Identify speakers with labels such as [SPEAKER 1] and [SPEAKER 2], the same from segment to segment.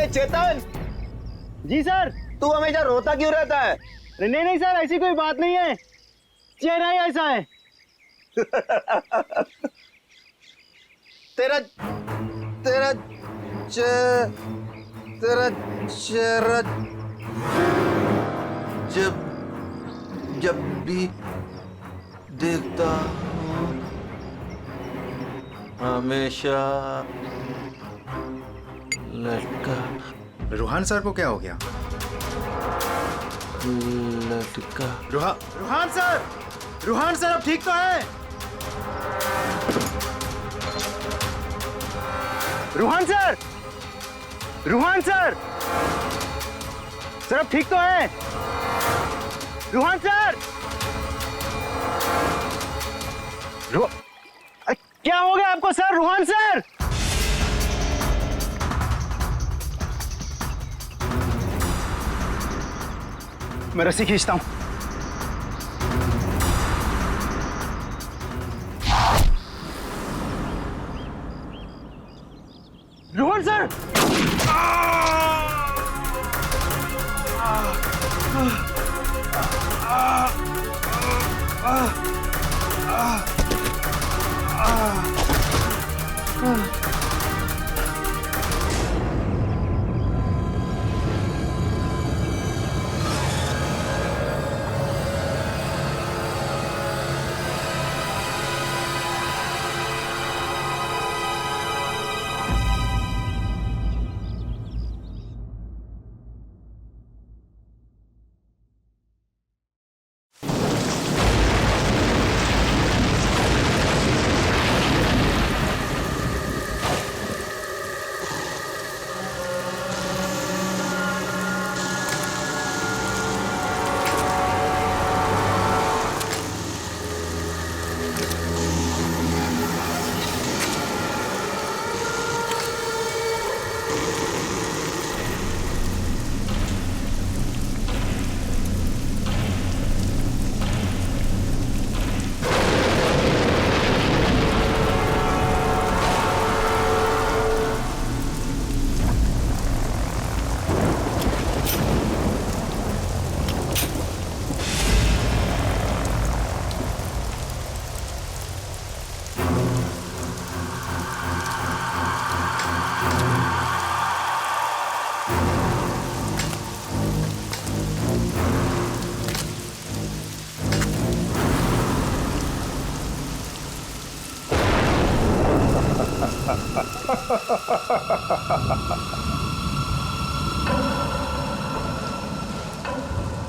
[SPEAKER 1] चेतन।
[SPEAKER 2] जी sir.
[SPEAKER 1] तू हमेशा रोता क्यों रहता है?
[SPEAKER 2] नहीं नहीं सर, ऐसी कोई बात नहीं है, चेहरा ही ऐसा है।
[SPEAKER 1] तेरा तेरा तेरा चेहरा जब जब भी देखता हूँ हमेशा लटका।
[SPEAKER 3] रूहान सर को क्या हो गया?
[SPEAKER 1] लटका।
[SPEAKER 3] रूहान सर, रूहान सर अब ठीक तो है?
[SPEAKER 2] Ruhan sir, Ruhan sir, sir अब ठीक तो है? रूहान सर, क्या हो गया आपको सर? रूहान सर, मैं रस्सी खींचता हूं। रोहन सर,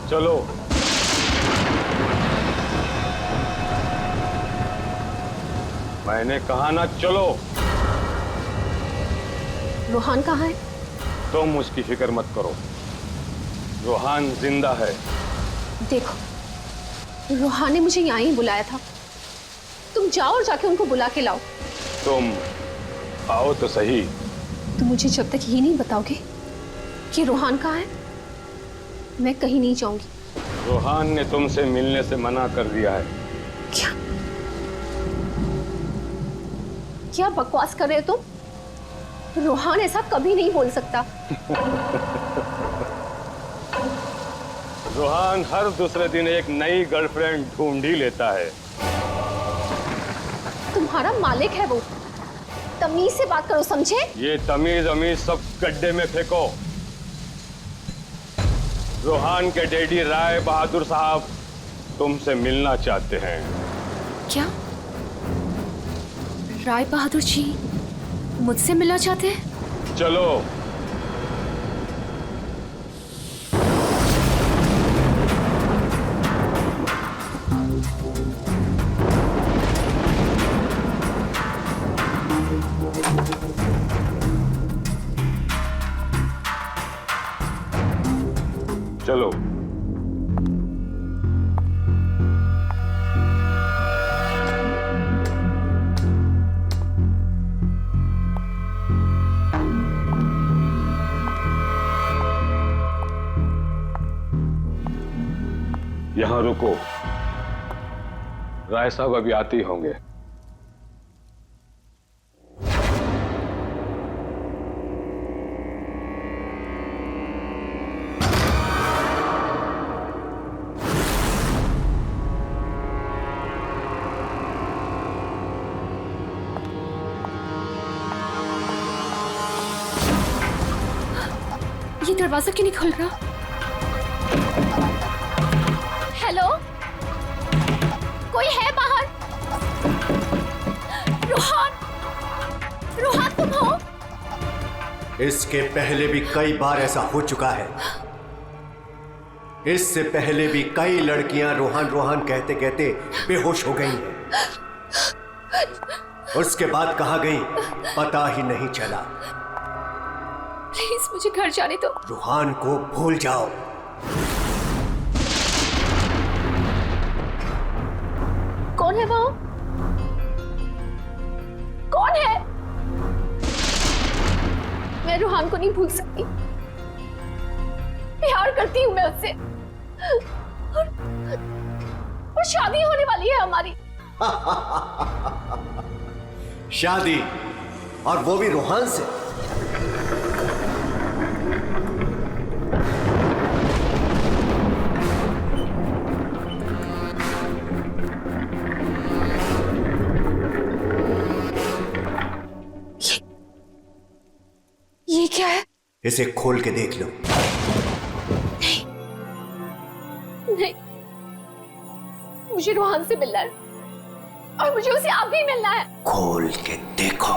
[SPEAKER 4] चलो। मैंने कहा ना चलो।
[SPEAKER 5] रूहान कहाँ है?
[SPEAKER 4] तुम उसकी फिक्र मत करो, रूहान जिंदा है।
[SPEAKER 5] देखो, रूहान ने मुझे यहाँ ही बुलाया था, तुम जाओ और जाके उनको बुला के लाओ।
[SPEAKER 4] तुम आओ तो सही।
[SPEAKER 5] तुम मुझे जब तक ये नहीं बताओगे कि रूहान कहाँ है, मैं कहीं नहीं जाऊंगी।
[SPEAKER 4] रूहान ने तुमसे मिलने से मना कर दिया है।
[SPEAKER 5] क्या क्या बकवास कर रहे हो तुम? रूहान ऐसा कभी नहीं बोल सकता।
[SPEAKER 4] रूहान हर दूसरे दिन एक नई गर्लफ्रेंड ढूंढ ही लेता है।
[SPEAKER 5] तुम्हारा मालिक है वो, तमीज से बात करो, समझे?
[SPEAKER 4] ये तमीज अमीज सब गड्ढे में फेंको। रोहान के डैडी राय बहादुर साहब तुमसे मिलना चाहते हैं।
[SPEAKER 5] क्या राय बहादुर जी मुझसे मिलना चाहते हैं?
[SPEAKER 4] चलो। चलो। यहां रुको, राय साहब अभी आते ही होंगे।
[SPEAKER 5] ये दरवाजा क्यों नहीं खुल रहा? हेलो, कोई है बाहर? रोहान, रोहान तुम हो?
[SPEAKER 3] इसके पहले भी कई बार ऐसा हो चुका है। इससे पहले भी कई लड़कियां रोहान रोहान कहते कहते बेहोश हो गई हैं। उसके बाद कहां गई पता ही नहीं चला।
[SPEAKER 5] प्लीज मुझे घर जाने दो।
[SPEAKER 3] रोहान को भूल जाओ।
[SPEAKER 5] कौन है वो? कौन है? मैं रोहान को नहीं भूल सकती। प्यार करती हूं मैं उससे, और शादी होने वाली है हमारी।
[SPEAKER 3] शादी, और वो भी रोहान से।
[SPEAKER 5] ये क्या है?
[SPEAKER 3] इसे खोल के देख लो।
[SPEAKER 5] नहीं, मुझे रोहान से मिलना है, और मुझे उसे आप भी मिलना है।
[SPEAKER 3] खोल के देखो।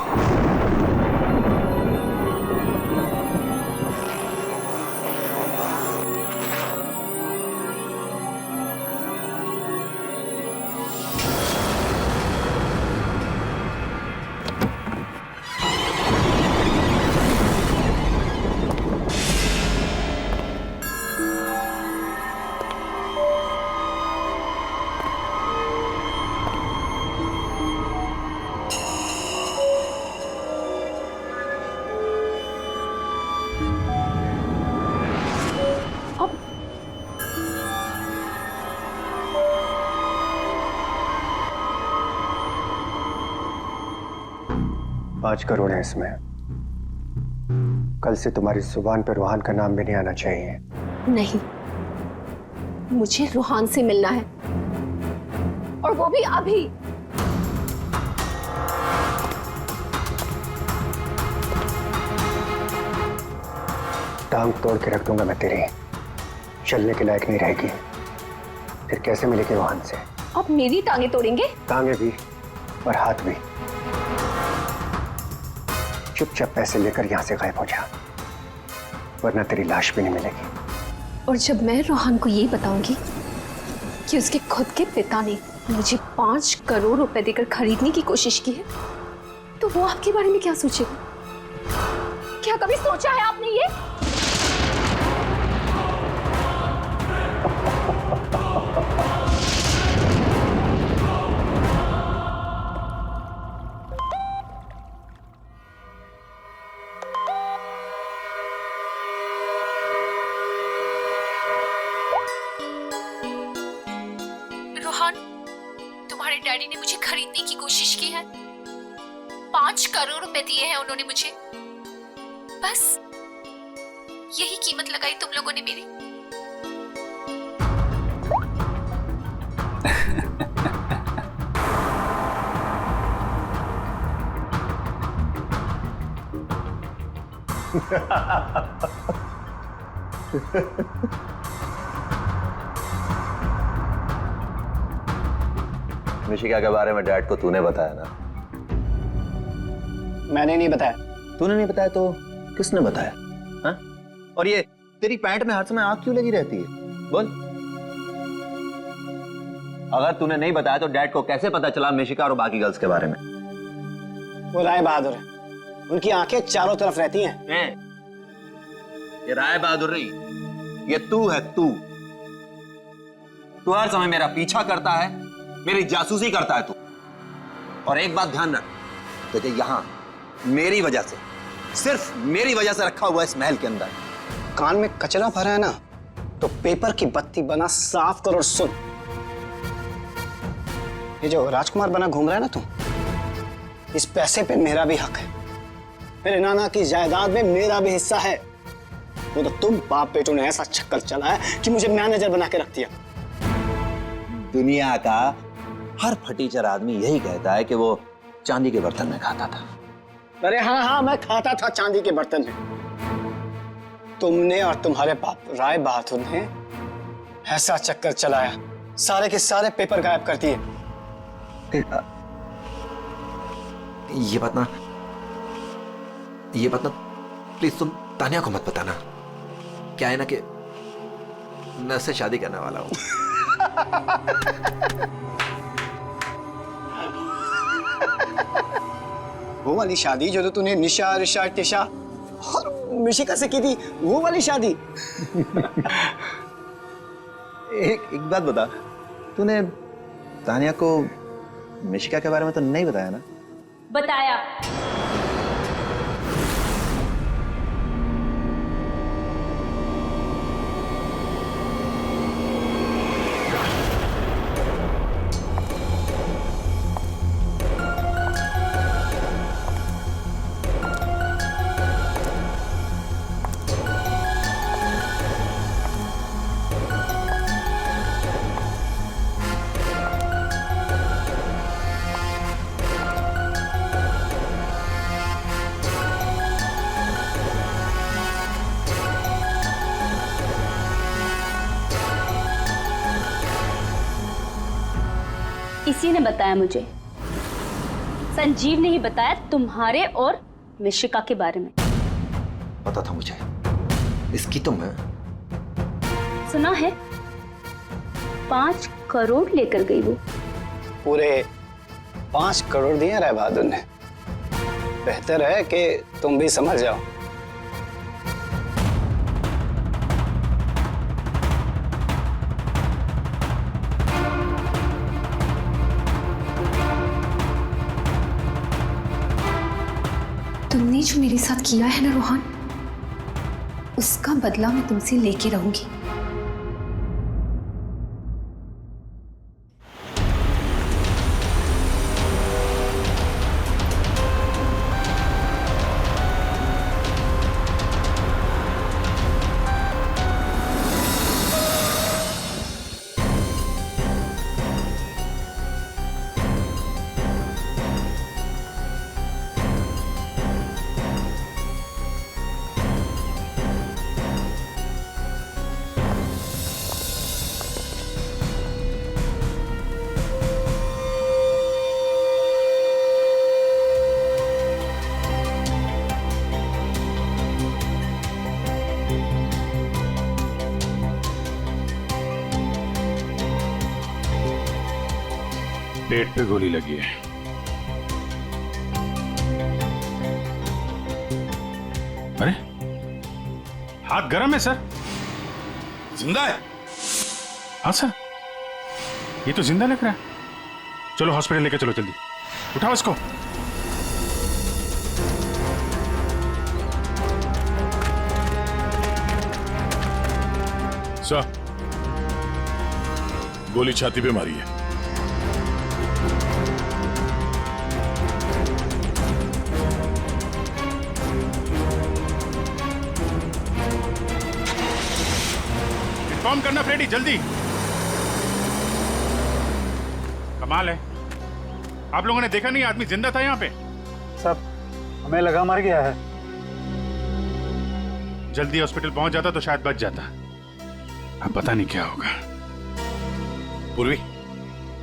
[SPEAKER 6] पाँच करोड़ है इसमें। कल से तुम्हारी जुबान पर रोहान का नाम भी नहीं आना चाहिए।
[SPEAKER 5] नहीं, मुझे रोहान से मिलना है, और वो भी अभी।
[SPEAKER 6] टांग तोड़ के रख दूंगा मैं तेरी, चलने के लायक नहीं रहेगी। फिर कैसे मिलेगी रोहान से?
[SPEAKER 5] अब मेरी टांगे तोड़ेंगे?
[SPEAKER 6] टांगे भी और हाथ भी। चुपचाप पैसे लेकर यहां से गायब हो जा, वरना तेरी लाश भी नहीं मिलेगी।
[SPEAKER 5] और जब मैं रोहान को ये बताऊंगी कि उसके खुद के पिता ने मुझे 5 करोड़ रुपए देकर खरीदने की कोशिश की है, तो वो आपके बारे में क्या सोचेगा? क्या कभी सोचा है आपने ये? रोहान, तुम्हारे डैडी ने मुझे खरीदने की कोशिश की है। 5 करोड़ रुपए दिए हैं उन्होंने मुझे। बस यही कीमत लगाई तुम लोगों ने मेरी।
[SPEAKER 1] मिशिका के बारे में डैड को तूने बताया ना?
[SPEAKER 2] मैंने नहीं बताया।
[SPEAKER 1] तूने नहीं बताया तो किसने बताया? हाँ? और ये तेरी पैंट में हर समय आग क्यों लगी रहती है? बोल। अगर तूने नहीं बताया तो डैड को कैसे पता चला मिशिका और बाकी गर्ल्स के बारे में?
[SPEAKER 2] वो राय बहादुर है, उनकी आंखें चारों तरफ रहती हैं।
[SPEAKER 1] ये राय बहादुर नहीं, ये तू है। तू हर समय मेरा पीछा करता है, मेरी जासूसी करता है तू। और एक बात ध्यान रख, तुझे यहां मेरी वजह से, सिर्फ मेरी वजह से रखा हुआ इस महल के अंदर।
[SPEAKER 2] कान में कचरा भरा है ना, तो पेपर की बत्ती बना साफ कर और सुन। ये जो राजकुमार बना घूम रहा है ना तू, इस पैसे पे मेरा भी हक है। मेरे नाना की जायदाद में मेरा भी हिस्सा है। वो तो तुम बाप बेटों ने ऐसा चक्कर चलाया कि मुझे मैनेजर बना के रख दिया।
[SPEAKER 1] दुनिया का हर फटीचर आदमी यही कहता है कि वो चांदी के बर्तन में खाता था।
[SPEAKER 2] अरे हाँ, मैं खाता था चांदी के बर्तन में। तुमने और तुम्हारे बाप राय बहादुर ने ऐसा चक्कर चलाया, सारे के सारे पेपर गायब कर दिए।
[SPEAKER 1] ये बात ना प्लीज तुम तानिया को मत बताना। क्या है ना कि मैं उससे शादी करने वाला हूं।
[SPEAKER 2] वो वाली शादी जो तो तूने निशा, ऋषा, टिशा और मिशिका से की थी, वो वाली शादी।
[SPEAKER 1] एक बात बता, तूने तानिया को मिशिका के बारे में तो नहीं बताया ना?
[SPEAKER 7] बताया। इसी ने बताया मुझे। संजीव ने ही बताया तुम्हारे और मिशिका के बारे में।
[SPEAKER 1] पता था मुझे, इसकी तो मैं
[SPEAKER 7] सुना है 5 करोड़ लेकर गई वो।
[SPEAKER 2] पूरे 5 करोड़ दिए राय बहादुर ने। बेहतर है कि तुम भी समझ जाओ।
[SPEAKER 5] तुमने जो मेरे साथ किया है ना रोहन, उसका बदला मैं तुमसे लेके रहूंगी।
[SPEAKER 4] पेट पे गोली लगी है। अरे हाथ गर्म है सर।
[SPEAKER 8] जिंदा है?
[SPEAKER 4] हाँ सर, ये तो जिंदा लग रहा है। चलो हॉस्पिटल लेके चलो जल्दी, उठाओ इसको।
[SPEAKER 8] सर, गोली छाती पे मारी है।
[SPEAKER 4] इन्फॉर्म करना फ्रेडी, जल्दी। कमाल है, आप लोगों ने देखा नहीं आदमी जिंदा था यहाँ पे?
[SPEAKER 6] सब हमें लगा मर गया है।
[SPEAKER 4] जल्दी हॉस्पिटल पहुंच जाता तो शायद बच जाता। अब पता नहीं क्या होगा।
[SPEAKER 8] पूर्वी,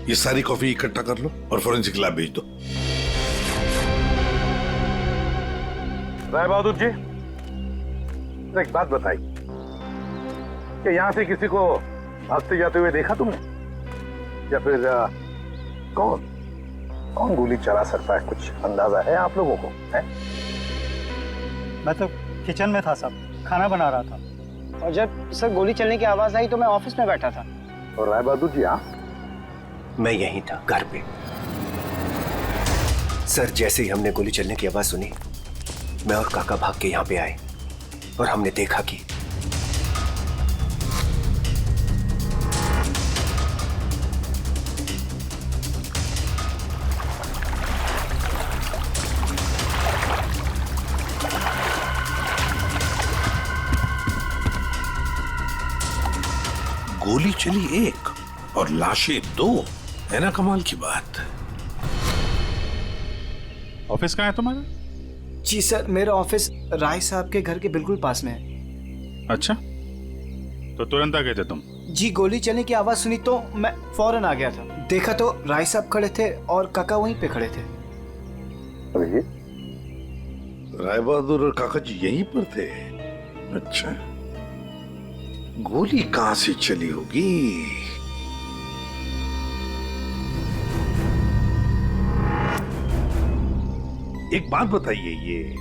[SPEAKER 8] ये सारी कॉफी इकट्ठा कर लो और फोरेंसिक लैब भेज दो।
[SPEAKER 9] राय बहादुर जी, एक बात बताई कि यहां से किसी को भागते जाते हुए देखा तुमने, या फिर कौन गोली चला सकता है, कुछ अंदाजा है आप लोगों को? है?
[SPEAKER 6] मैं तो किचन में था साहब, खाना बना रहा था।
[SPEAKER 2] और जब सर गोली चलने की आवाज आई तो मैं ऑफिस में बैठा था।
[SPEAKER 9] और राय बहादुर जी आप?
[SPEAKER 3] मैं यहीं था, घर पे। सर, जैसे ही हमने गोली चलने की आवाज सुनी, मैं और काका भाग के यहां पे आए और हमने देखा कि
[SPEAKER 8] गोली चली एक और लाशें दो, है ना कमाल की बात।
[SPEAKER 4] ऑफिस कहाँ है तुम्हारा?
[SPEAKER 2] जी सर, मेरा ऑफिस राय साहब के घर के बिल्कुल पास में है।
[SPEAKER 4] अच्छा, तो तुरंत आ गए थे तुम?
[SPEAKER 2] जी, गोली चलने की आवाज सुनी तो मैं फौरन आ गया था। देखा तो राय साहब खड़े थे और काका वहीं पे खड़े थे।
[SPEAKER 9] अरे राय बहादुर और काका जी यहीं पर थे? अच्छा, गोली कहां से चली होगी? एक बात बताइए, ये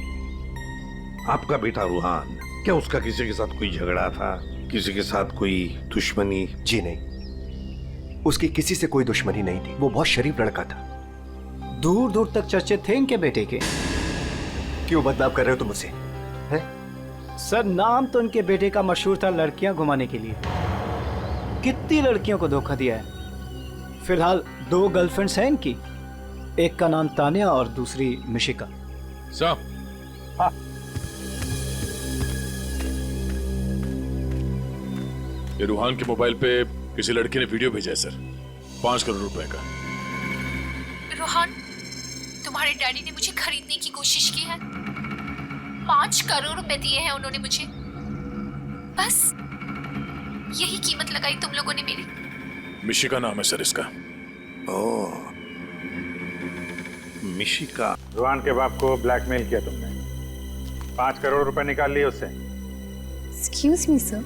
[SPEAKER 9] आपका बेटा रूहान, क्या उसका किसी के साथ कोई झगड़ा था, किसी के साथ कोई दुश्मनी?
[SPEAKER 3] जी नहीं, उसकी किसी से कोई दुश्मनी नहीं थी। वो बहुत शरीफ लड़का था।
[SPEAKER 2] दूर दूर तक चर्चे थे इनके बेटे के।
[SPEAKER 3] क्यों बदनाम कर रहे हो तुम मुझसे? हैं?
[SPEAKER 2] सर, नाम तो इनके बेटे का मशहूर था लड़कियां घुमाने के लिए। कितनी लड़कियों को धोखा दिया है। फिलहाल 2 गर्लफ्रेंड्स हैं इनकी, एक का नाम तानिया और दूसरी मिशिका।
[SPEAKER 4] साहब,
[SPEAKER 9] हाँ,
[SPEAKER 8] ये रूहान के मोबाइल पे किसी लड़की ने वीडियो भेजा है सर, 5 करोड़ रुपए का।
[SPEAKER 5] रोहन, तुम्हारे डैडी ने मुझे खरीदने की कोशिश की है। 5 करोड़ रुपए दिए हैं उन्होंने मुझे। बस यही कीमत लगाई तुम लोगों ने मेरी।
[SPEAKER 8] मिशिका नाम है सर इसका।
[SPEAKER 9] ओह, मिशिका।
[SPEAKER 4] रुहान के बाप को ब्लैकमेल किया तुमने, 5 करोड़ रुपए निकाल लिए उससे।
[SPEAKER 5] एक्सक्यूज मी सर,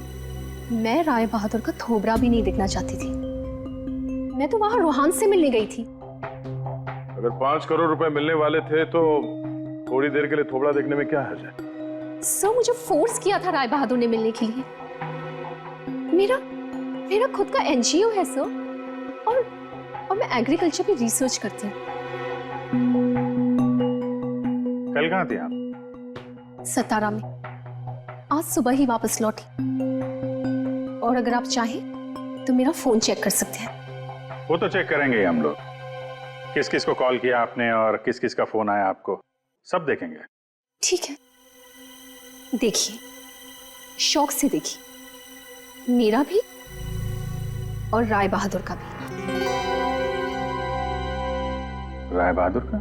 [SPEAKER 5] मैं राय बहादुर का थोबड़ा भी नहीं दिखना चाहती थी। मैं तो वहां रोहान से मिलने गई थी।
[SPEAKER 9] अगर 5 करोड़ रुपए मिलने वाले थे तो थोड़ी देर के लिए थोबड़ा देखने में क्या हर्ज है?
[SPEAKER 5] सर, मुझे फोर्स किया था राय बहादुर ने मिलने के लिए। मेरा खुद का एनजीओ है सर, और मैं एग्रीकल्चर पे रिसर्च करती हूँ।
[SPEAKER 4] कल कहाँ थे आप?
[SPEAKER 5] सतारा में। आज सुबह ही वापस लौटी। और अगर आप चाहें तो मेरा फोन चेक कर सकते हैं।
[SPEAKER 4] वो तो चेक करेंगे हम लोग, किस किस को कॉल किया आपने और किस किस का फोन आया आपको, सब देखेंगे।
[SPEAKER 5] ठीक है, देखिए, शौक से देखिए, मेरा भी और राय बहादुर का भी।
[SPEAKER 4] राय बहादुर का?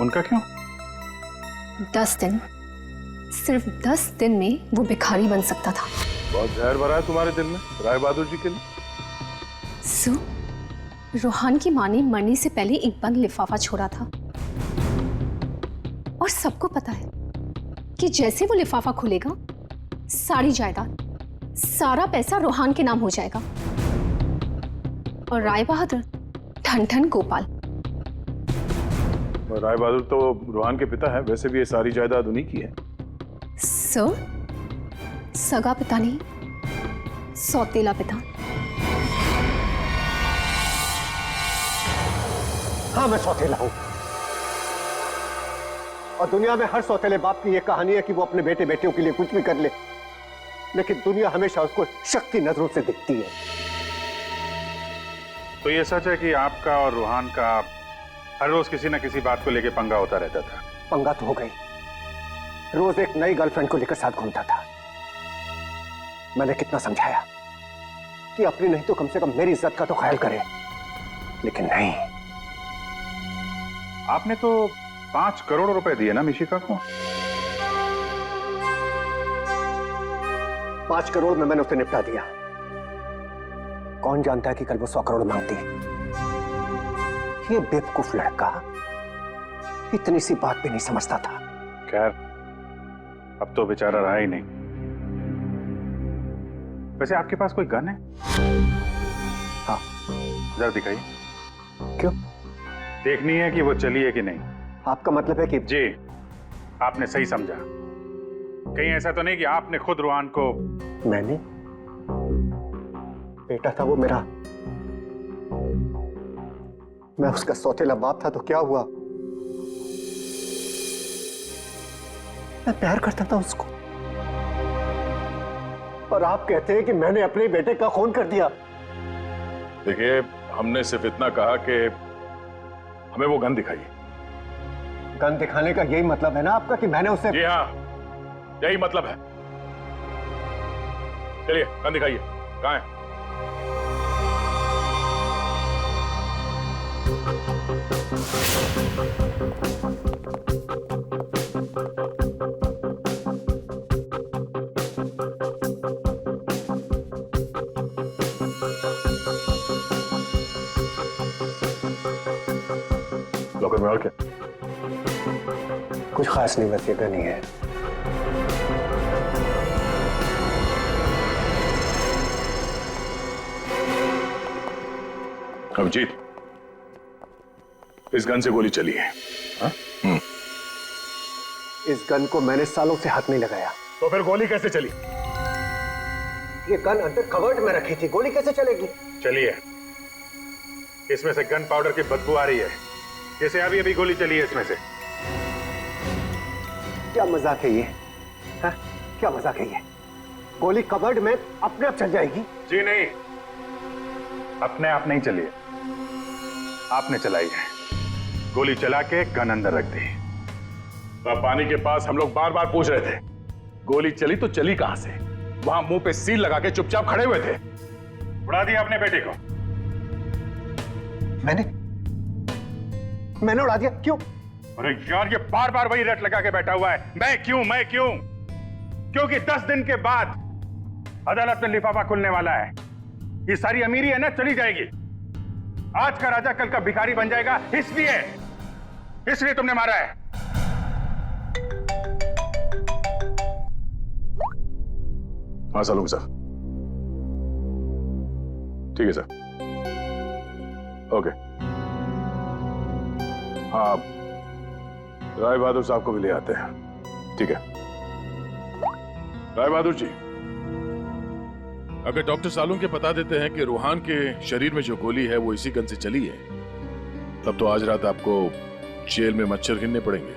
[SPEAKER 4] उनका क्यों?
[SPEAKER 5] 10 दिन, सिर्फ 10 दिन में वो भिखारी बन सकता था।
[SPEAKER 9] बहुत जहर भरा है तुम्हारे दिल में राय बहादुर जी के लिए।
[SPEAKER 5] सो, रोहान की माँ ने मरने से पहले एक बंद लिफाफा छोड़ा था, और सबको पता है कि जैसे वो लिफाफा खुलेगा, सारी जायदाद, सारा पैसा रोहान के नाम हो जाएगा। और राय बहादुर ठन ठन गोपाल।
[SPEAKER 9] राय बहादुर तो रोहान के पिता है, वैसे भी ये सारी जायदाद उन्हीं की है।
[SPEAKER 5] सर, सगा पिता नहीं, सौतेला पिता।
[SPEAKER 6] हाँ, मैं सौतेला हूं, और दुनिया में हर सौतेले बाप की यह कहानी है कि वो अपने बेटे बेटियों के लिए कुछ भी कर ले, लेकिन दुनिया हमेशा उसको शक की नजरों से दिखती है।
[SPEAKER 4] तो ये सच है कि आपका और रूहान का हर रोज किसी न किसी बात को लेकर पंगा होता रहता था?
[SPEAKER 6] पंगा तो हो गई, रोज एक नई गर्लफ्रेंड को लेकर साथ घूमता था। मैंने कितना समझाया कि अपनी नहीं तो कम से कम मेरी इज्जत का तो ख्याल करे, लेकिन नहीं।
[SPEAKER 4] आपने तो 5 करोड़ रुपए दिए ना मिशिका को?
[SPEAKER 6] 5 करोड़ में मैंने उसे निपटा दिया। कौन जानता है कि कल वो 100 करोड़ मांगती। ये बेवकूफ लड़का इतनी सी बात भी नहीं समझता था।
[SPEAKER 4] खैर, अब तो बेचारा रहा ही नहीं। वैसे आपके पास कोई गन है?
[SPEAKER 6] हाँ।
[SPEAKER 4] जरा दिखाइए।
[SPEAKER 6] क्यों?
[SPEAKER 4] देखनी है कि वो चली है कि नहीं।
[SPEAKER 6] आपका मतलब है कि?
[SPEAKER 4] जी, आपने सही समझा। कहीं ऐसा तो नहीं कि आपने खुद रूहान को?
[SPEAKER 6] मैंने? बेटा था वो मेरा, मैं उसका सौतेला बाप था, तो क्या हुआ? मैं प्यार करता था उसको, और आप कहते हैं कि मैंने अपने बेटे का खून कर दिया।
[SPEAKER 8] देखिए, हमने सिर्फ इतना कहा कि हमें वो गन दिखाइए।
[SPEAKER 6] गन दिखाने का यही मतलब है ना आपका कि मैंने उसे?
[SPEAKER 8] जी हाँ, यही मतलब है। चलिए, गन दिखाइए। कहाँ है? लॉकर में और क्या?
[SPEAKER 6] कुछ खास नहीं, बस ये गन ही है।
[SPEAKER 8] अभिजीत, इस गन से गोली चली है। हाँ?
[SPEAKER 6] इस गन को मैंने सालों से हाथ नहीं लगाया।
[SPEAKER 4] तो फिर गोली कैसे चली?
[SPEAKER 6] ये गन अंदर कवर्ड में रखी थी, गोली कैसे चलेगी?
[SPEAKER 4] चलिए, इसमें से गन पाउडर की बदबू आ रही है, जैसे अभी अभी गोली चली है इसमें से।
[SPEAKER 6] क्या मजाक है ये? हा? क्या मजाक है ये? गोली कवर्ड में अपने आप चल जाएगी?
[SPEAKER 4] जी नहीं, अपने आप नहीं चली है, आपने चलाई है। गोली चला के गन अंदर रख दी।
[SPEAKER 8] तो पानी के पास हम लोग बार बार पूछ रहे थे, गोली चली तो चली कहां से? वहां मुंह पे सील लगा के चुपचाप खड़े हुए थे।
[SPEAKER 4] उड़ा दिया अपने बेटे को।
[SPEAKER 6] मैंने उड़ा दिया? क्यों?
[SPEAKER 4] अरे यार, ये बार बार वही रट लगा के बैठा हुआ है, मैं क्यों मैं क्यों? क्योंकि 10 दिन के बाद अदालत में लिफाफा खुलने वाला है। ये सारी अमीरी है ना, चली जाएगी। आज का राजा कल का भिखारी बन जाएगा, इसलिए तुमने मारा है।
[SPEAKER 8] हाँ सलूम सर, ठीक है सर, ओके। हाँ, राय बहादुर साहब को भी ले आते हैं। ठीक है राय बहादुर जी, अगर डॉक्टर सालूम के बता देते हैं कि रूहान के शरीर में जो गोली है वो इसी गन से चली है, तब तो आज रात आपको जेल में मच्छर गिनने पड़ेंगे।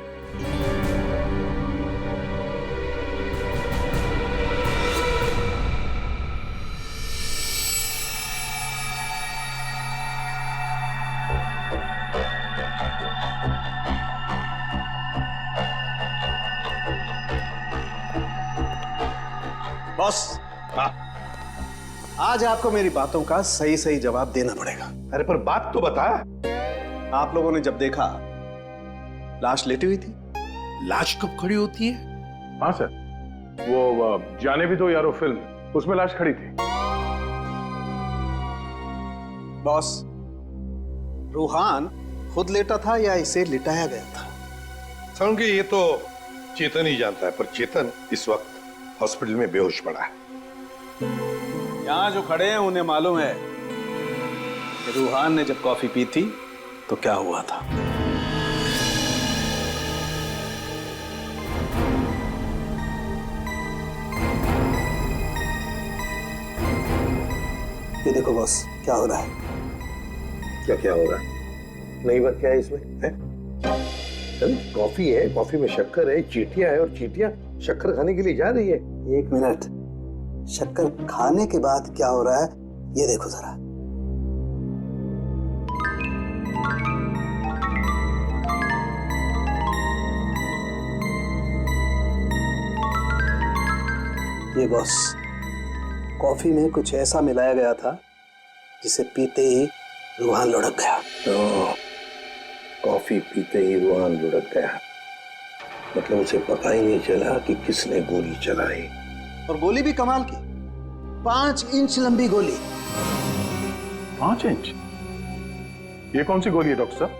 [SPEAKER 10] बॉस, आज आपको मेरी बातों का सही सही जवाब देना पड़ेगा।
[SPEAKER 9] अरे पर बात तो बता।
[SPEAKER 10] आप लोगों ने जब देखा लाश लेटी हुई थी।
[SPEAKER 8] लाश कब खड़ी होती है? हाँ सर, वो जाने भी दो यारो फिल्म, उसमें लाश खड़ी थी।
[SPEAKER 10] बॉस, रूहान खुद लेटा था या इसे लिटाया गया था?
[SPEAKER 9] समझिए, ये तो चेतन ही जानता है, पर चेतन इस वक्त हॉस्पिटल में बेहोश पड़ा है।
[SPEAKER 10] यहां जो खड़े हैं उन्हें मालूम है कि रूहान ने जब कॉफी पी थी तो क्या हुआ था। ये देखो बॉस, क्या हो रहा है?
[SPEAKER 9] क्या हो रहा है? नई बात क्या है इसमें? है? कॉफी है, कॉफी में शक्कर है, चींटियां है, और चींटियां शक्कर खाने के लिए जा रही है।
[SPEAKER 10] एक मिनट, शक्कर खाने के बाद क्या हो रहा है ये देखो जरा। ये बॉस, कॉफी में कुछ ऐसा मिलाया गया था जिसे पीते ही रूहान लुढ़क गया।
[SPEAKER 9] तो कॉफी पीते ही रूहान लुढ़क गया, मतलब उसे पता ही नहीं चला कि किसने गोली चलाई।
[SPEAKER 10] और गोली भी कमाल की, 5 इंच लंबी गोली।
[SPEAKER 4] 5 इंच?
[SPEAKER 8] ये कौन सी गोली है डॉक्टर साहब?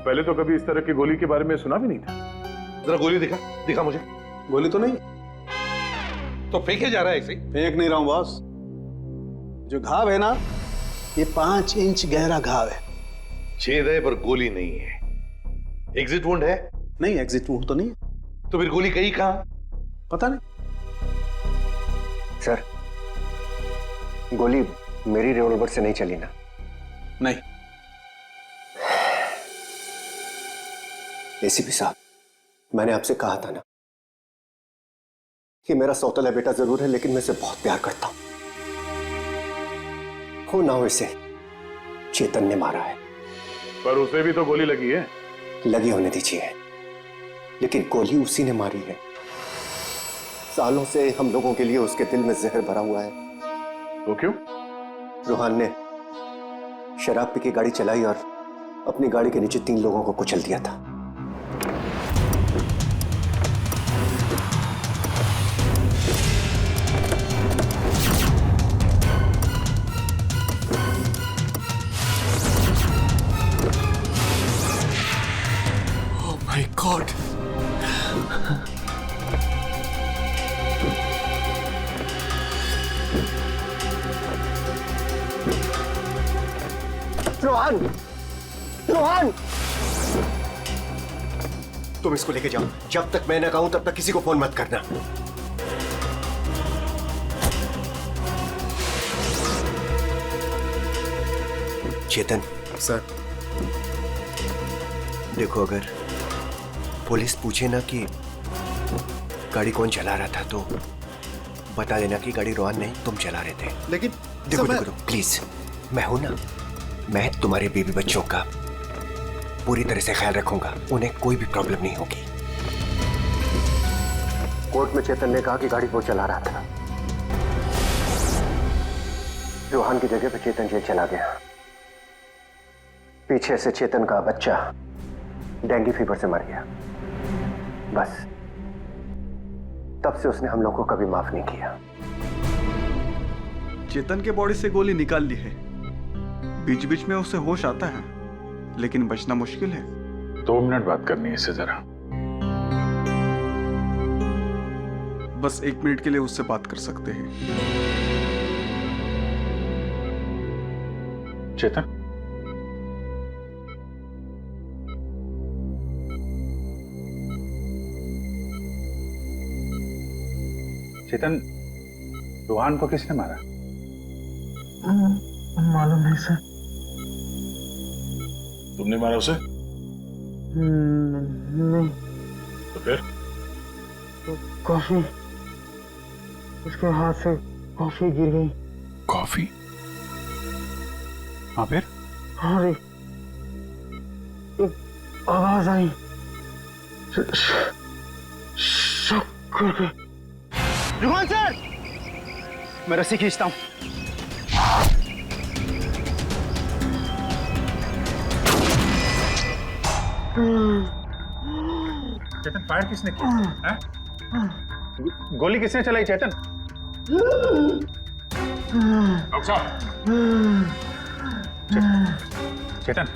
[SPEAKER 8] पहले तो कभी इस तरह की गोली के बारे में सुना भी नहीं था।
[SPEAKER 9] जरा गोली दिखा, दिखा मुझे।
[SPEAKER 10] गोली तो नहीं।
[SPEAKER 9] तो फेंके जा रहा है ऐसे ही?
[SPEAKER 10] फेंक नहीं रहा हूं बॉस। जो घाव है ना, ये 5 इंच गहरा घाव है।
[SPEAKER 9] छेद है पर गोली नहीं है। एग्जिट वुंड है?
[SPEAKER 10] नहीं, एग्जिट वुंड तो नहीं है।
[SPEAKER 9] तो फिर गोली गई कहां?
[SPEAKER 10] पता नहीं।
[SPEAKER 6] सर, गोली मेरी रिवॉल्वर से नहीं चली ना?
[SPEAKER 10] नहीं।
[SPEAKER 6] एसीपी साहब, मैंने आपसे कहा था ना कि मेरा सौतेला बेटा जरूर है, लेकिन मैं इसे बहुत प्यार करता हूं। हो ना हो, इसे चेतन ने मारा है।
[SPEAKER 8] पर उसे भी तो गोली लगी है।
[SPEAKER 6] लगी होने दीजिए, लेकिन गोली उसी ने मारी है। सालों से हम लोगों के लिए उसके दिल में जहर भरा हुआ है।
[SPEAKER 8] वो क्यों?
[SPEAKER 6] रूहान ने शराब पी के गाड़ी चलाई और अपनी गाड़ी के नीचे 3 लोगों को कुचल दिया था।
[SPEAKER 3] Oh my God!
[SPEAKER 6] Rohan! Rohan! तुम इसको लेके जाओ। जब तक मैं ना कहूं तब तक किसी को फोन मत करना। चेतन
[SPEAKER 3] सर,
[SPEAKER 6] देखो, अगर पुलिस पूछे ना कि गाड़ी कौन चला रहा था, तो बता देना कि गाड़ी रोहन नहीं, तुम चला रहे थे।
[SPEAKER 3] लेकिन
[SPEAKER 6] देखो देखो, प्लीज, मैं हूं ना। मैं तुम्हारे बेबी बच्चों का पूरी तरह से ख्याल रखूंगा। उन्हें कोई भी प्रॉब्लम नहीं होगी। कोर्ट में चेतन ने कहा कि गाड़ी वो चला रहा था। रोहन की जगह पे चेतन जेल चला गया। पीछे से चेतन का बच्चा डेंगू फीवर से मर गया। बस तब से उसने हम लोग को कभी माफ नहीं किया।
[SPEAKER 11] चेतन के बॉडी से गोली निकाल ली है। बीच बीच में उसे होश आता है, लेकिन बचना मुश्किल है।
[SPEAKER 8] 2 मिनट बात करनी है इससे जरा।
[SPEAKER 11] बस 1 मिनट के लिए उससे बात कर सकते हैं।
[SPEAKER 8] चेतन,
[SPEAKER 4] चेतन, रोहान को किसने मारा?
[SPEAKER 2] मालूम नहीं सर।
[SPEAKER 8] तुमने मारा उसे?
[SPEAKER 2] नहीं।
[SPEAKER 8] तो फिर?
[SPEAKER 2] तो कॉफी, उसके हाथ से कॉफी गिर गई।
[SPEAKER 8] कॉफी? हाँ, फिर?
[SPEAKER 2] हाँ रे, एक आवाज आई, शक करके। रुहान सर, मैं रस्सी खींचता हूँ।
[SPEAKER 4] चेतन, फायर किसने किया? हैं? गोली किसने चलाई चेतन? डॉक्टर साहब, चेतन,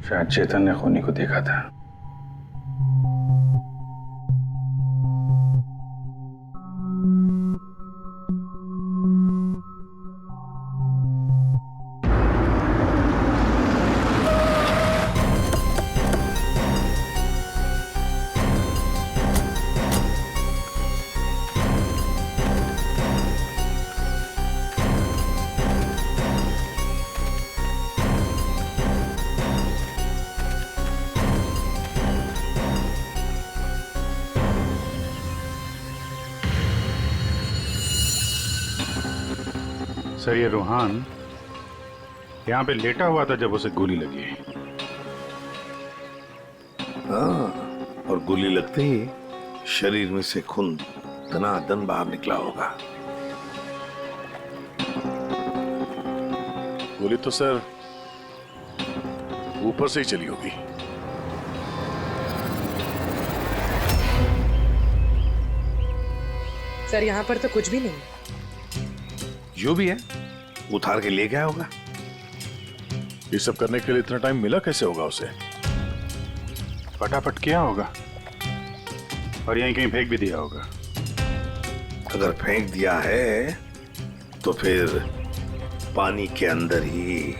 [SPEAKER 4] शायद चेतन ने खूनी को देखा था। सर, ये रूहान यहाँ पे लेटा हुआ था जब उसे गोली लगी।
[SPEAKER 9] हाँ, और गोली लगते ही शरीर में से खून दनादन बाहर निकला होगा।
[SPEAKER 8] गोली तो सर ऊपर से ही चली होगी।
[SPEAKER 12] सर यहाँ पर तो कुछ भी नहीं।
[SPEAKER 9] जो भी है उतार के ले गया होगा।
[SPEAKER 8] ये सब करने के लिए इतना टाइम मिला कैसे होगा उसे?
[SPEAKER 4] फटाफट किया होगा और यहीं कहीं फेंक भी दिया होगा।
[SPEAKER 9] अगर फेंक दिया है तो फिर पानी के अंदर ही।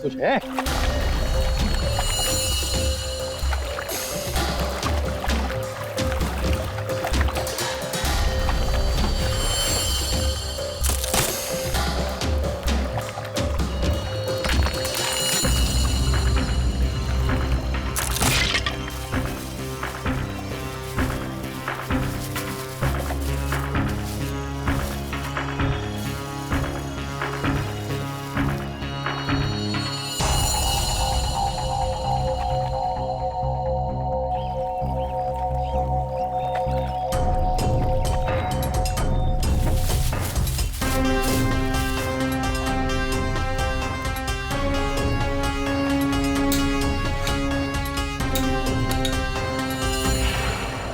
[SPEAKER 4] कुछ है?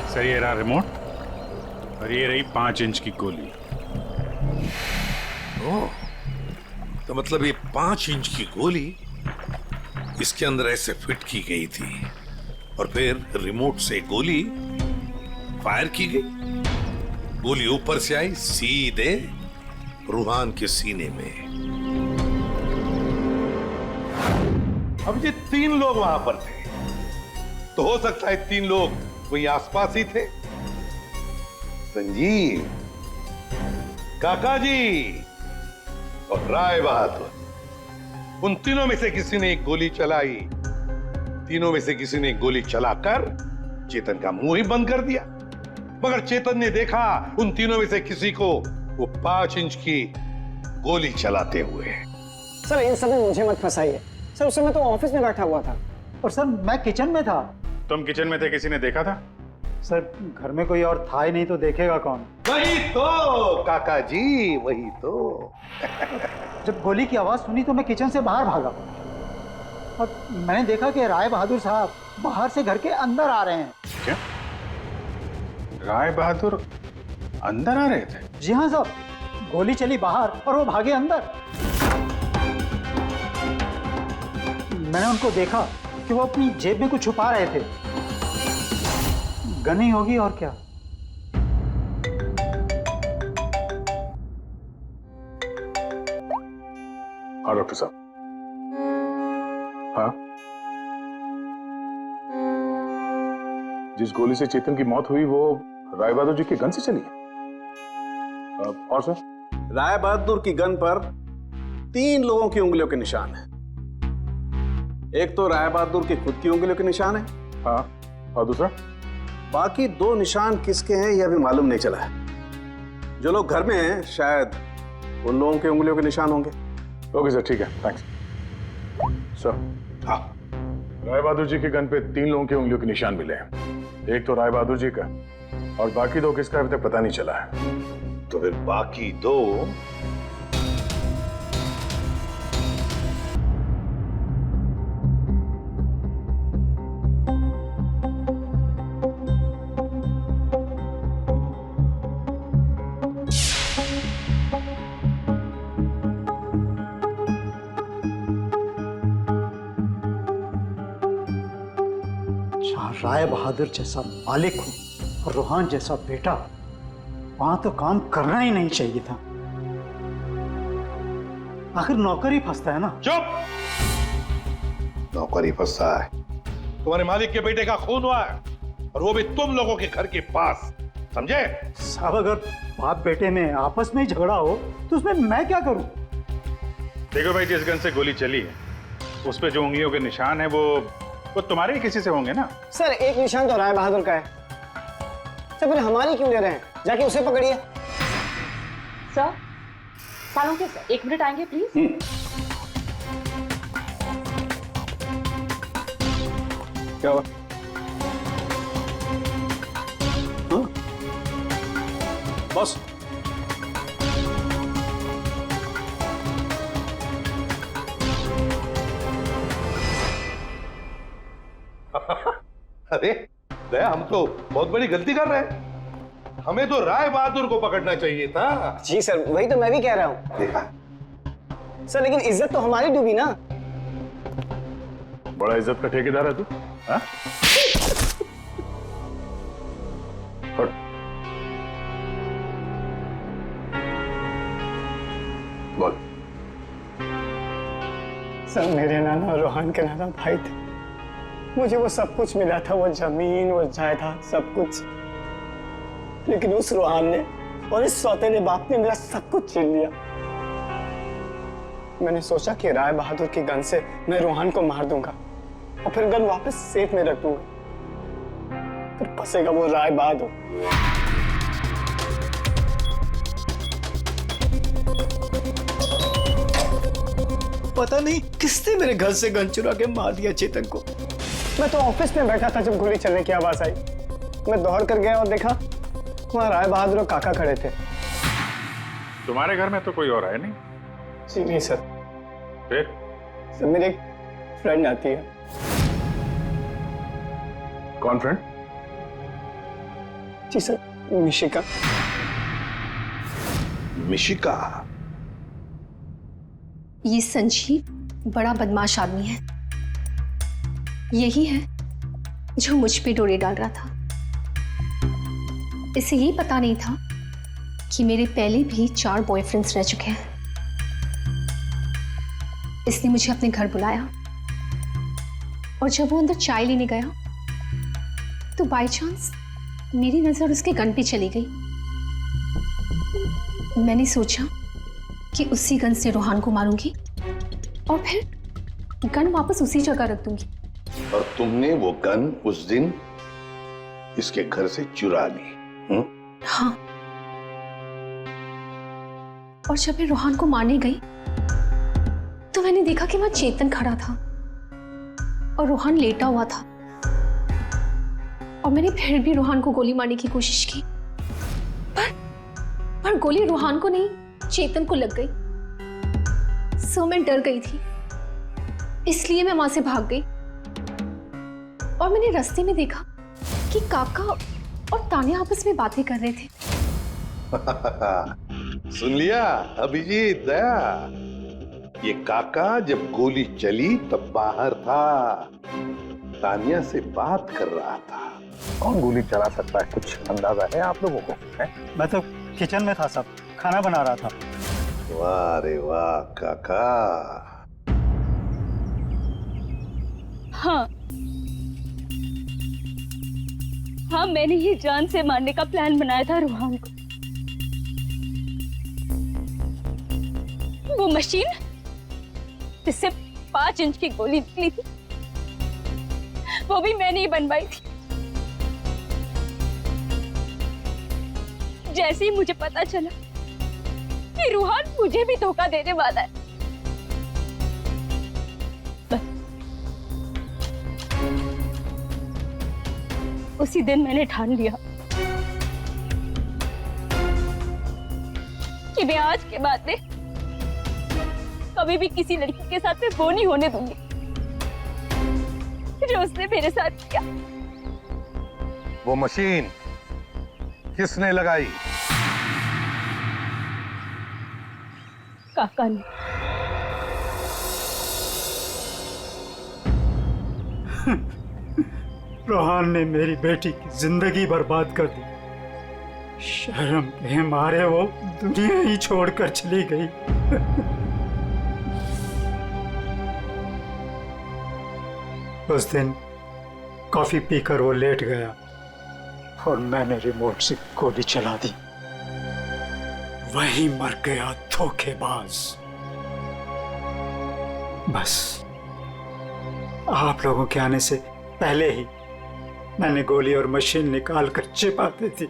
[SPEAKER 4] सर ये रहा रिमोट और ये रही 5 इंच की गोली।
[SPEAKER 9] ओह, तो मतलब ये 5 इंच की गोली इसके अंदर ऐसे फिट की गई थी और फिर रिमोट से गोली फायर की गई। गोली ऊपर से आई सीधे रूहान के सीने में। अब ये 3 लोग वहां पर थे, तो हो सकता है 3 लोग वही आसपास ही थे। संजीव, काका जी और राय बहादुर, उन तीनों में से किसी ने एक गोली चलाई। तीनों में से किसी ने एक गोली चलाकर चेतन का मुंह ही बंद कर दिया, मगर चेतन ने देखा उन तीनों में से किसी को वो 5 इंच की गोली चलाते हुए।
[SPEAKER 2] सर इन सब में मुझे मत फंसाइए सर, उस समय तो ऑफिस में बैठा हुआ था।
[SPEAKER 13] और सर मैं किचन में था।
[SPEAKER 4] तुम किचन में थे, किसी ने देखा था?
[SPEAKER 13] सर घर में कोई और था ही नहीं तो देखेगा कौन?
[SPEAKER 9] वही तो काका जी, वही तो।
[SPEAKER 13] जब गोली की आवाज सुनी तो मैं किचन से बाहर भागा और मैंने देखा कि राय बहादुर साहब बाहर से घर के अंदर आ रहे हैं।
[SPEAKER 4] क्या? राय बहादुर अंदर आ रहे थे?
[SPEAKER 13] जी हाँ साहब, गोली चली बाहर और वो भागे अंदर। मैंने उनको देखा कि वो अपनी जेब में कुछ छुपा रहे थे। गन ही होगी और क्या।
[SPEAKER 8] हाँ डॉक्टर साहब। हाँ, जिस गोली से चेतन की मौत हुई वो राय बहादुर जी की गन से चली है। और सर?
[SPEAKER 10] राय बहादुर की गन पर 3 लोगों की उंगलियों के निशान है। एक तो राय बहादुर की खुद की उंगलियों के निशान है।
[SPEAKER 4] हाँ, और दूसरा?
[SPEAKER 10] बाकी 2 निशान किसके हैं ये अभी मालूम नहीं चला है। जो लोग घर में हैं शायद उन लोगों के उंगलियों के निशान होंगे।
[SPEAKER 4] ओके सर, ठीक है, थैंक्स सर।
[SPEAKER 9] हाँ,
[SPEAKER 8] राय बहादुर जी के गन पे 3 लोगों की उंगलियों के निशान मिले हैं। एक तो राय बहादुर जी का और बाकी 2 किसका अभी तक पता नहीं चला है।
[SPEAKER 9] तो फिर बाकी 2
[SPEAKER 13] जहाँ राय बहादुर जैसा मालिक हो और रूहान जैसा बेटा, वहां तो काम करना ही नहीं चाहिए था। आखिर नौकर ही फंसता है ना।
[SPEAKER 9] चुप! नौकरी फंसा है। तुम्हारे मालिक के बेटे का खून हुआ है और वो भी तुम लोगों के घर के पास, समझे?
[SPEAKER 13] साहब, अगर बाप बेटे में आपस में ही झगड़ा हो तो उसमें मैं क्या करूं?
[SPEAKER 4] देखो भाई, जिस गन से गोली चली है उस पे जो उंगलियों के निशान है वो तुम्हारे ही किसी से होंगे ना।
[SPEAKER 2] सर, एक निशान तो राय बहादुर का है। सर, फिर हमारी क्यों ले रहे हैं? जाके उसे पकड़िए।
[SPEAKER 12] सर, सालों के सर 1 मिनट आएंगे प्लीज।
[SPEAKER 10] क्या हुआ? बॉस,
[SPEAKER 9] अरे दया, हम तो बहुत बड़ी गलती कर रहे हैं। हमें तो राय बहादुर को पकड़ना चाहिए था।
[SPEAKER 2] जी सर, वही तो मैं भी कह रहा हूँ।
[SPEAKER 9] देखा
[SPEAKER 2] सर, लेकिन इज्जत तो हमारी डूबी ना।
[SPEAKER 4] बड़ा इज्जत का ठेकेदार है तू, हाँ? और बोल।
[SPEAKER 2] सर, मेरे नाना रूहान के नाना भाई थे। मुझे वो सब कुछ मिला था, वो जमीन, वो जायदाद, सब कुछ। लेकिन उस रूहान ने और इस सौतेले बाप ने मेरा सब कुछ छीन लिया। मैंने सोचा कि राय बहादुर की गन से मैं रूहान को मार दूंगा और फिर गन वापस सेफ में रख दूंगा। फिर फंसेगा वो राय बहादुर। पता नहीं किसने मेरे घर से गन चुरा के मार दिया चेतन को। मैं तो ऑफिस में बैठा था जब गोली चलने की आवाज आई। मैं दौड़ कर गया और देखा वहां राय बहादुर और काका खड़े थे।
[SPEAKER 4] तुम्हारे घर में तो कोई और है नहीं?
[SPEAKER 2] जी नहीं सर।
[SPEAKER 4] फिर?
[SPEAKER 2] सर, मेरी एक फ्रेंड आती है।
[SPEAKER 4] कौन फ्रेंड?
[SPEAKER 2] जी सर, मिशिका।
[SPEAKER 9] मिशिका?
[SPEAKER 5] ये संजीव बड़ा बदमाश आदमी है। यही है जो मुझ पे डोरे डाल रहा था। इसे ये पता नहीं था कि मेरे पहले भी 4 बॉयफ्रेंड्स रह चुके हैं। इसने मुझे अपने घर बुलाया और जब वो अंदर चाय लेने गया तो बाय चांस मेरी नजर उसके गन पे चली गई। मैंने सोचा कि उसी गन से रूहान को मारूंगी और फिर गन वापस उसी जगह रख दूंगी।
[SPEAKER 9] और तुमने वो गन उस दिन इसके घर से चुरा ली?
[SPEAKER 5] हाँ। और जब मैं रूहान को मारने गई तो मैंने देखा कि वहां चेतन खड़ा था और रूहान लेटा हुआ था। और मैंने फिर भी रूहान को गोली मारने की कोशिश की, पर गोली रूहान को नहीं, चेतन को लग गई। सो मैं डर गई थी, इसलिए मैं वहां से भाग गई। और मैंने रास्ते में देखा कि काका और तान्या आपस में बातें कर रहे थे।
[SPEAKER 9] सुन लिया अभिजीत, दया? ये काका जब गोली चली तब बाहर था, तान्या से बात कर रहा था।
[SPEAKER 6] कौन गोली चला सकता है, कुछ अंदाजा है आप लोगों को? है?
[SPEAKER 13] मैं तो किचन में था साहब, खाना बना रहा था।
[SPEAKER 9] वाह रे वाह काका।
[SPEAKER 7] हाँ हाँ, मैंने ही जान से मारने का प्लान बनाया था रूहान को। वो मशीन जिससे 5 इंच की गोली निकली थी, वो भी मैंने ही बनवाई थी। जैसे ही मुझे पता चला कि रूहान मुझे भी धोखा देने वाला है, उसी दिन मैंने ठान लिया कि मैं आज के बाद में कभी भी किसी लड़की के साथ में वो नहीं होने दूंगी जो उसने मेरे साथ किया।
[SPEAKER 9] वो मशीन किसने लगाई?
[SPEAKER 7] काका ने।
[SPEAKER 13] रोहान ने मेरी बेटी की जिंदगी बर्बाद कर दी। शर्म के मारे वो दुनिया ही छोड़कर चली गई। उस दिन कॉफी पीकर वो लेट गया और मैंने रिमोट से गोली चला दी। वही मर गया धोखेबाज। बस आप लोगों के आने से पहले ही मैंने गोली और मशीन निकाल कर छिपा दी थी।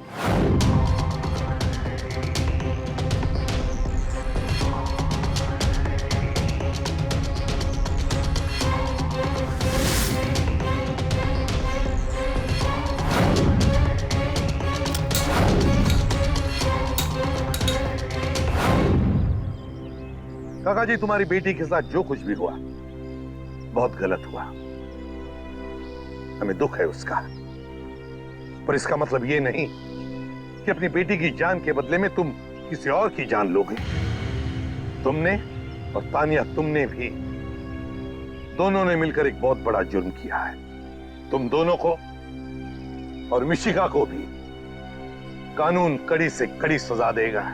[SPEAKER 9] काका जी, तुम्हारी बेटी के साथ जो कुछ भी हुआ बहुत गलत हुआ। हमें दुख है उसका, पर इसका मतलब ये नहीं कि अपनी बेटी की जान के बदले में तुम किसी और की जान लोगे। तुमने और तानिया, तुमने भी, दोनों ने मिलकर एक बहुत बड़ा जुर्म किया है। तुम दोनों को और मिशिका को भी कानून कड़ी से कड़ी सजा देगा,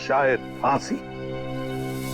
[SPEAKER 9] शायद फांसी।